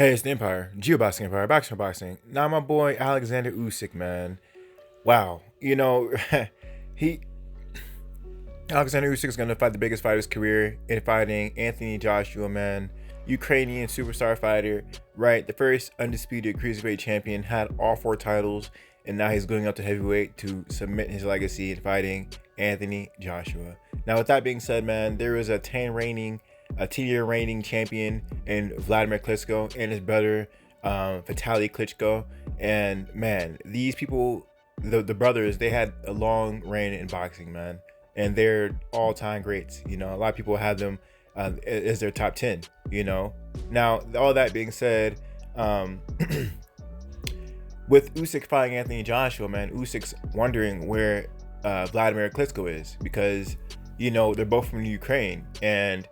Hey, it's the Empire, Geoboxing Empire, Boxing Boxing. Now my boy Oleksandr Usyk, man. Wow, he Oleksandr Usyk is gonna fight the biggest fight of his career in fighting Anthony Joshua, man. Ukrainian superstar fighter, right? The first undisputed cruiserweight champion, had all four titles, and now he's going up to heavyweight to cement his legacy in fighting Anthony Joshua. Now, with that being said, man, there was a 10-year reigning champion in Vladimir Klitschko and his brother VITALI Klitschko. And man, these people, the brothers, they had a long reign in boxing, man, and they're all-time greats. A lot of people have them as their top 10. Now, all that being said, with Usyk fighting Anthony Joshua, man, Usyk's wondering where Vladimir Klitschko is, because they're both from Ukraine, and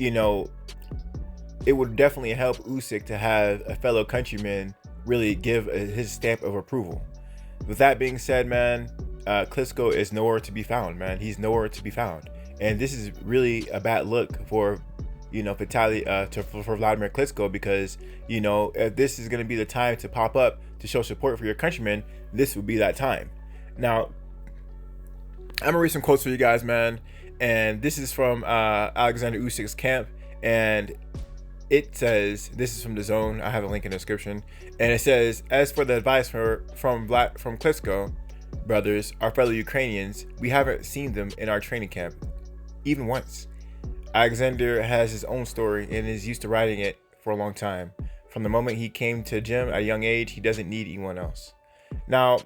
it would definitely help Usyk to have a fellow countryman really give his stamp of approval. With that being said, man, Klitschko is nowhere to be found, man. He's nowhere to be found. And this is really a bad look for, Vitaly, for Vladimir Klitschko, because, if this is going to be the time to pop up to show support for your countrymen, this would be that time. Now, I'm going to read some quotes for you guys, man. And this is from Oleksandr Usyk's camp, and it says, this is from The Zone. I have a link in the description, and it says, as for the advice from Klitschko brothers, our fellow Ukrainians, we haven't seen them in our training camp even once. Oleksandr has his own story and is used to writing it for a long time. From the moment he came to gym at a young age, he doesn't need anyone else. Now,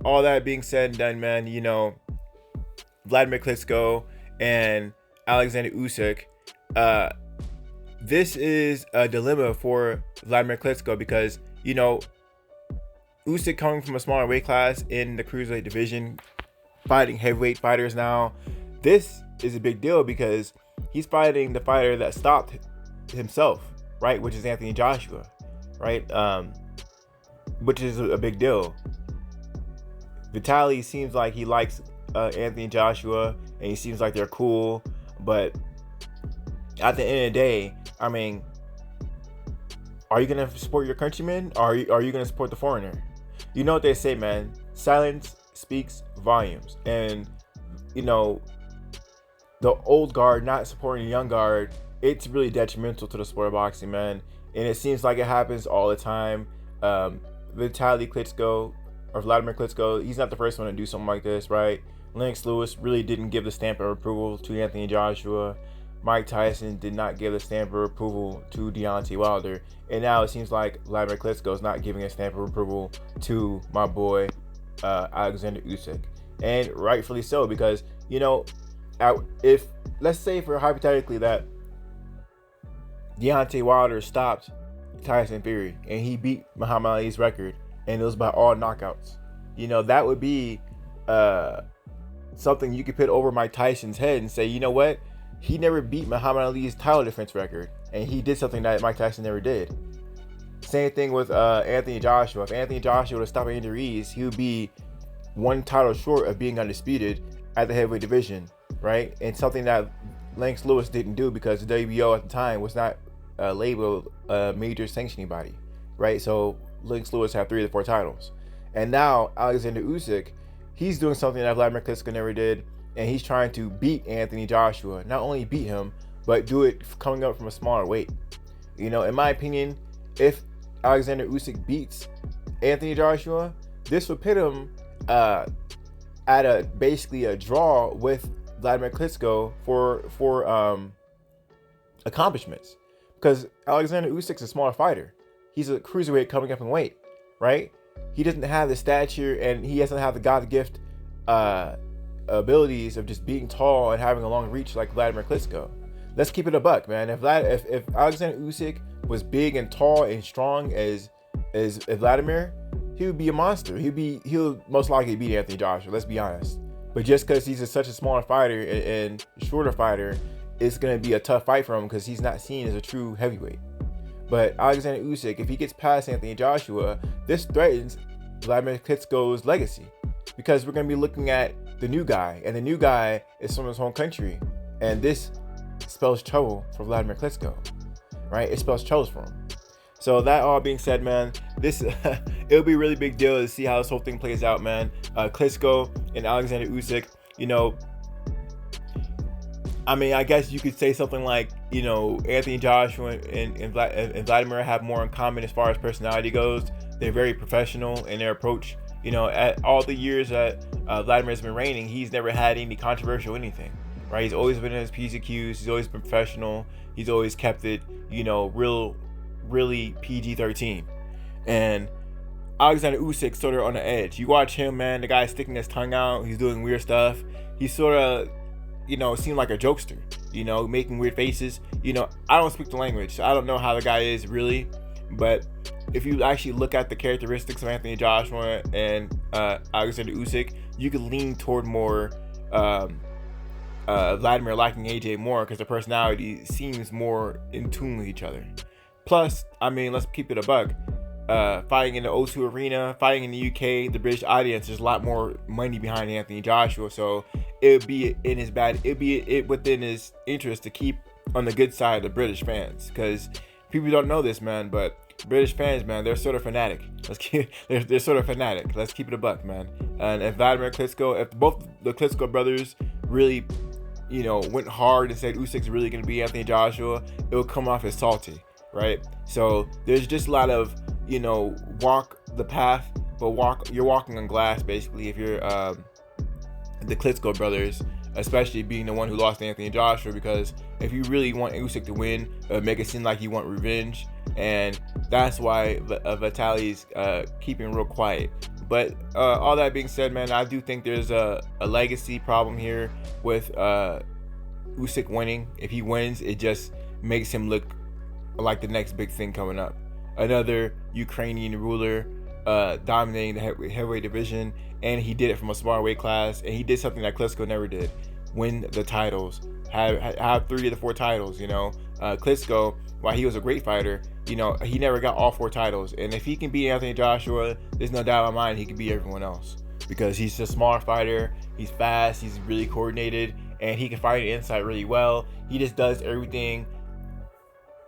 all that being said and done, man, Vladimir Klitschko and Oleksandr Usyk, this is a dilemma for Vladimir Klitschko, because Usyk, coming from a smaller weight class in the cruiserweight division, fighting heavyweight fighters now, this is a big deal because he's fighting the fighter that stopped himself, right, which is Anthony Joshua, right, which is a big deal. Vitaly seems like he likes Anthony Joshua, and he seems like they're cool, but at the end of the day, I mean, are you gonna support your countrymen, or are you gonna support the foreigner? You know what they say, man, silence speaks volumes. And the old guard not supporting the young guard, it's really detrimental to the sport of boxing, man. And it seems like it happens all the time. Vitaly Klitschko, or Vladimir Klitschko, he's not the first one to do something like this, right? Lennox Lewis really didn't give the stamp of approval to Anthony Joshua. Mike Tyson did not give the stamp of approval to Deontay Wilder. And now it seems like Vladimir Klitschko is not giving a stamp of approval to my boy Oleksandr Usyk. And rightfully so, because, if, let's say for hypothetically that Deontay Wilder stopped Tyson Fury and he beat Muhammad Ali's record, and it was by all knockouts, that would be something you could put over Mike Tyson's head and say, you know what? He never beat Muhammad Ali's title defense record, and he did something that Mike Tyson never did. Same thing with Anthony Joshua. If Anthony Joshua would have stopped injuries, he would be one title short of being undisputed at the heavyweight division, right? And something that Lennox Lewis didn't do, because the WBO at the time was not labeled a major sanctioning body, right? So Lennox Lewis had 3 of the 4 titles. And now Oleksandr Usyk, he's doing something that Vladimir Klitschko never did, and he's trying to beat Anthony Joshua. Not only beat him, but do it coming up from a smaller weight. In my opinion, if Oleksandr Usyk beats Anthony Joshua, this would put him at basically a draw with Vladimir Klitschko for accomplishments, because Oleksandr Usyk's a smaller fighter. He's a cruiserweight coming up in weight, right? He doesn't have the stature, and he doesn't have the God gift abilities of just being tall and having a long reach like Vladimir Klitschko. Let's keep it a buck, man. If Oleksandr Usyk was big and tall and strong as Vladimir, he would be a monster. He'll most likely beat Anthony Joshua. Let's be honest. But just because he's such a smaller fighter and shorter fighter, it's gonna be a tough fight for him, because he's not seen as a true heavyweight. But Oleksandr Usyk, if he gets past Anthony Joshua, this threatens Vladimir Klitschko's legacy, because we're going to be looking at the new guy, and the new guy is from his home country, and this spells trouble for Vladimir Klitschko, right? It spells trouble for him. So that all being said, man, this it'll be a really big deal to see how this whole thing plays out, man. Klitschko and Oleksandr Usyk, you know, I mean, I guess you could say something like, you know, Anthony Joshua and Vladimir have more in common as far as personality goes. They're very professional in their approach. You know, at all the years that Vladimir's been reigning, he's never had any controversial anything, right? He's always been in his P's and Q's. He's always been professional. He's always kept it, you know, really PG-13. And Oleksandr Usyk sort of on the edge. You watch him, man, the guy's sticking his tongue out. He's doing weird stuff. He's sort of, you know, seemed like a jokester, you know, making weird faces. You know, I don't speak the language, so I don't know how the guy is really. But if you actually look at the characteristics of Anthony Joshua and Oleksandr Usyk, you could lean toward more Vladimir liking AJ more because their personality seems more in tune with each other. Plus, I mean, let's keep it a buck. Fighting in the O2 Arena, fighting in the UK, the British audience, there's a lot more money behind Anthony Joshua, so it'd be within his interest to keep on the good side of the British fans, because people don't know this, man, but British fans, man, they're sort of fanatic. They're sort of fanatic. Let's keep it a buck, man. And if Vladimir Klitschko, if both the Klitschko brothers really, you know, went hard and said Usyk's really going to be Anthony Joshua, it will come off as salty, right? So there's just a lot of, you know, walk the path, but you're walking on glass basically if you're the Klitschko brothers, especially being the one who lost to Anthony Joshua, because if you really want Usyk to win, make it seem like you want revenge, and that's why Vitali's keeping real quiet. But all that being said, man, I do think there's a legacy problem here with Usyk winning. If he wins, it just makes him look like the next big thing coming up. Another Ukrainian ruler dominating the heavyweight division, and he did it from a smaller weight class, and he did something that Klitschko never did: win the titles, have 3 of the 4 titles. You know, Klitschko, while he was a great fighter, you know, he never got all 4 titles, and if he can beat Anthony Joshua, there's no doubt in my mind he can beat everyone else, because he's a smaller fighter, he's fast, he's really coordinated, and he can fight inside really well. He just does everything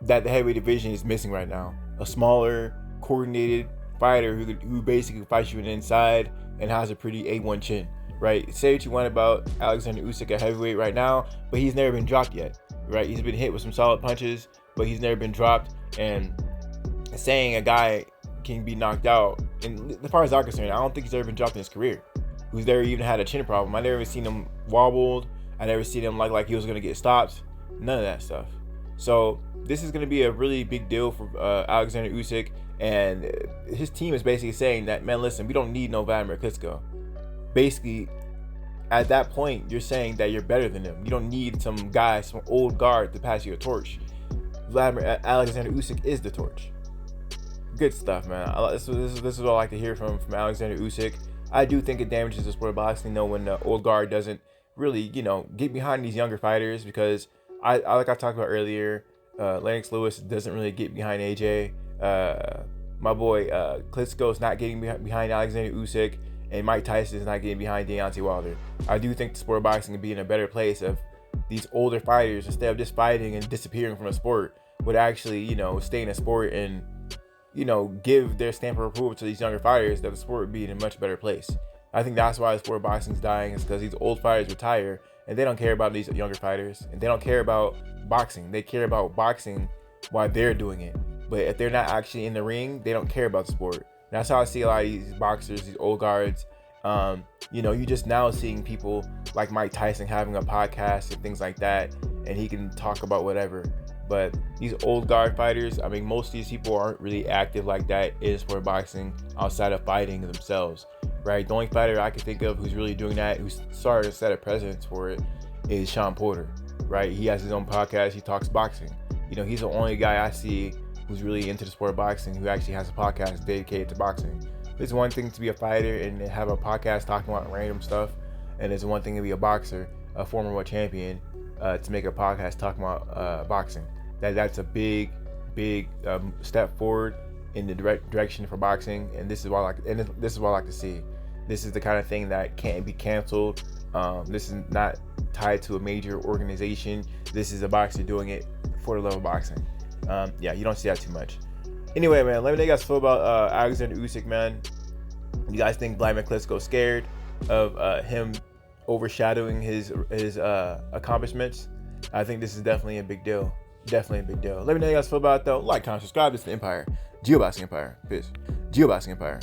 that the heavyweight division is missing right now: a smaller, coordinated fighter who basically fights you in the inside and has a pretty A1 chin, right? Say what you want about Oleksandr Usyk at heavyweight right now, but he's never been dropped yet, right? He's been hit with some solid punches, but he's never been dropped. And saying a guy can be knocked out, and as far as I'm concerned, I don't think he's ever been dropped in his career. Who's never even had a chin problem. I never even seen him wobbled. I never seen him like he was gonna get stopped. None of that stuff. So this is going to be a really big deal for Oleksandr Usyk, and his team is basically saying that, man, listen, we don't need no Vladimir Klitschko. Basically, at that point, you're saying that you're better than him. You don't need some guy, some old guard to pass you a torch. Oleksandr Usyk is the torch. Good stuff, man. This is what I like to hear from Oleksandr Usyk. I do think it damages the sport of boxing, though, when the old guard doesn't really, you know, get behind these younger fighters, because I like I talked about earlier, Lennox Lewis doesn't really get behind AJ. My boy Klitschko is not getting behind Oleksandr Usyk, and Mike Tyson is not getting behind Deontay Wilder. I do think the sport of boxing would be in a better place if these older fighters, instead of just fighting and disappearing from the sport, would actually, you know, stay in the sport and, you know, give their stamp of approval to these younger fighters, that the sport would be in a much better place. I think that's why the sport of boxing is dying, is because these old fighters retire and they don't care about these younger fighters, and they don't care about boxing. They care about boxing while they're doing it. But if they're not actually in the ring, they don't care about the sport. And that's how I see a lot of these boxers, these old guards. You know, you just now seeing people like Mike Tyson having a podcast and things like that, and he can talk about whatever. But these old guard fighters, I mean, most of these people aren't really active like that in sport boxing outside of fighting themselves, right? The only fighter I can think of who's really doing that, who's started to set a precedence for it, is Sean Porter, right? He has his own podcast. He talks boxing. You know, he's the only guy I see who's really into the sport of boxing who actually has a podcast dedicated to boxing. It's one thing to be a fighter and have a podcast talking about random stuff, and it's one thing to be a boxer, a former world champion, to make a podcast talking about boxing. That's a big step forward in the direction for boxing, and this is what I like to see. This is the kind of thing that can't be canceled. This is not tied to a major organization. This is a boxer doing it for the love of boxing. Yeah, you don't see that too much. Anyway, man, let me know you guys feel about Alexander Usyk, man. You guys think Vladimir Klitschko scared of him overshadowing his accomplishments? I think this is definitely a big deal. Definitely a big deal. Let me know how you guys feel about it, though. Like, comment, subscribe. This is the Empire. Geoboxing Empire. Peace. Geoboxing Empire.